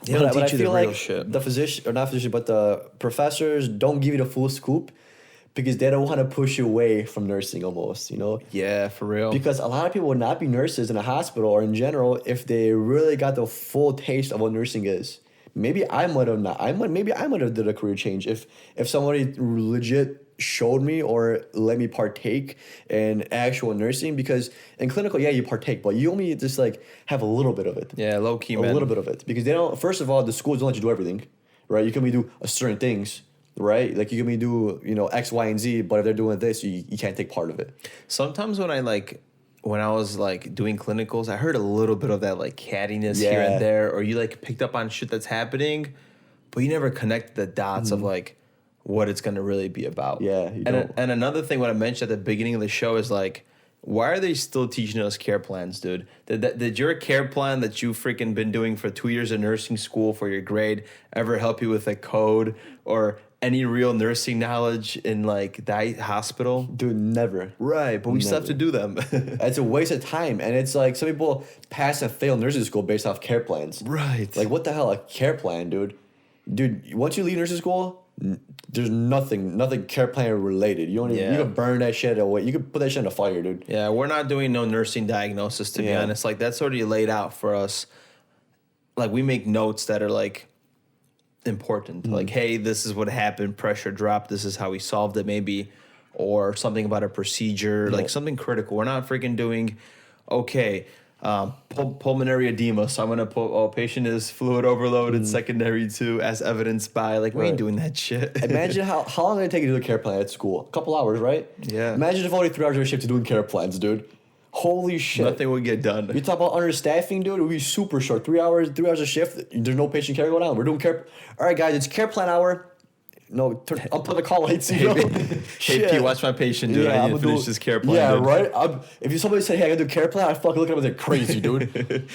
they don't teach you the real shit. The physician, or not physician, but the professors don't give you the full scoop because they don't want to push you away from nursing almost, Yeah, for real. Because a lot of people would not be nurses in a hospital or in general if they really got the full taste of what nursing is. Maybe I might have not. Maybe I might have did a career change if somebody legit showed me or let me partake in actual nursing, because in clinical, yeah, you partake, but you only just like have a little bit of it. Yeah, low key, man. A little bit of it, because they don't. First of all, the schools don't let you do everything, right? You can only do certain things, right? Like you can only do X, Y, and Z, but if they're doing this, you can't take part of it. Sometimes when I was like doing clinicals, I heard a little bit of that like cattiness here and there, or you like picked up on shit that's happening, but you never connected the dots of like what it's going to really be about. Yeah. And another thing, what I mentioned at the beginning of the show is like, why are they still teaching us care plans, dude? Did your care plan that you freaking been doing for 2 years of nursing school for your grade ever help you with a code or any real nursing knowledge in like the hospital? Dude, never. Right, but we still have to do them. It's a waste of time, and it's like some people pass and fail nursing school based off care plans. Right. Like what the hell, a care plan, dude? Dude, once you leave nursing school, there's nothing care plan related. You don't even, you can burn that shit away. You can put that shit in a fire, dude. Yeah, we're not doing no nursing diagnosis, to be honest. Like that's already laid out for us. Like we make notes that are like important. Like, hey, this is what happened, pressure drop, this is how we solved it, maybe, or something about a procedure, like something critical. We're not freaking doing, okay, pulmonary edema, so I'm gonna put patient is fluid overloaded secondary to as evidenced by, like, we ain't doing that shit. Imagine how long did it take you to do a care plan at school? A couple hours, right? Yeah. Imagine if only 3 hours of a shift to doing care plans, dude. Holy shit. Nothing would get done. You talk about understaffing, dude, it would be super short. 3 hours of shift, there's no patient care going on. We're doing care. All right, guys, it's care plan hour. No, up to the call lights. Hey, P, watch my patient, dude. I need to finish this care plan. Yeah, dude. right? If somebody said, hey, I gotta do care plan, I fucking look at them and say, crazy, dude.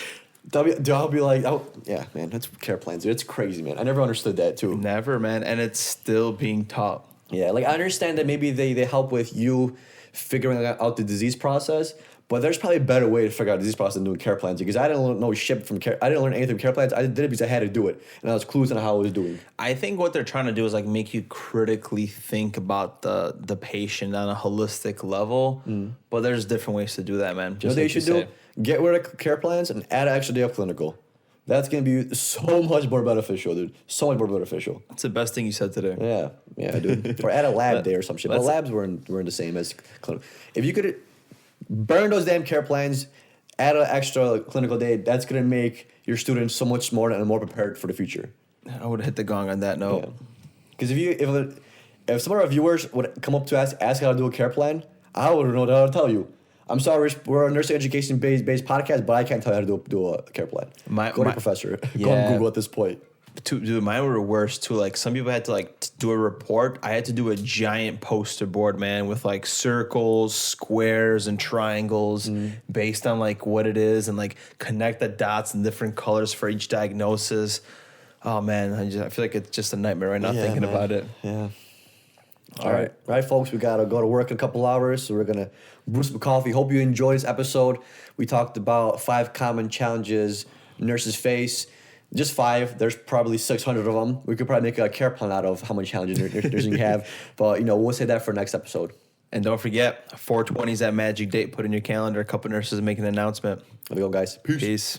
I'll be like, yeah, man, that's care plans, dude. It's crazy, man. I never understood that, too. Never, man. And it's still being taught. Yeah, like I understand that maybe they help with you figuring out the disease process, but there's probably a better way to figure out the disease process than doing care plans, because I didn't know shit from care. I didn't learn anything from care plans. I did it because I had to do it, and I was clueless on how I was doing. I think what they're trying to do is like make you critically think about the patient on a holistic level. But there's different ways to do that, man. Just what they should do? Get rid of care plans and add an extra day of clinical. That's gonna be so much more beneficial, dude. So much more beneficial. That's the best thing you said today. Yeah, dude. Or add a lab day or some shit. But labs were in the same as clinical. If you could burn those damn care plans, add an extra clinical day, that's gonna make your students so much smarter and more prepared for the future. I would have hit the gong on that note. Because if some of our viewers would come up to us, ask how to do a care plan, I wouldn't know how to tell you. I'm sorry, we're a nursing education based podcast, but I can't tell you how to do a care plan. Go to professor. Go on Google at this point. Dude, mine were worse too. Like some people had to like do a report. I had to do a giant poster board, man, with like circles, squares, and triangles based on like what it is, and like connect the dots in different colors for each diagnosis. Oh man, I feel like it's just a nightmare right now thinking about it. Yeah. All right, folks, we gotta go to work in a couple hours, so we're gonna brew some coffee. Hope you enjoyed this episode. We talked about 5 common challenges nurses face. Just 5. There's probably 600 of them. We could probably make a care plan out of how many challenges nursing have. But we'll say that for next episode. And don't forget, 420 is that magic date. Put in your calendar. A couple nurses make an announcement. There we go, guys. Peace. Peace.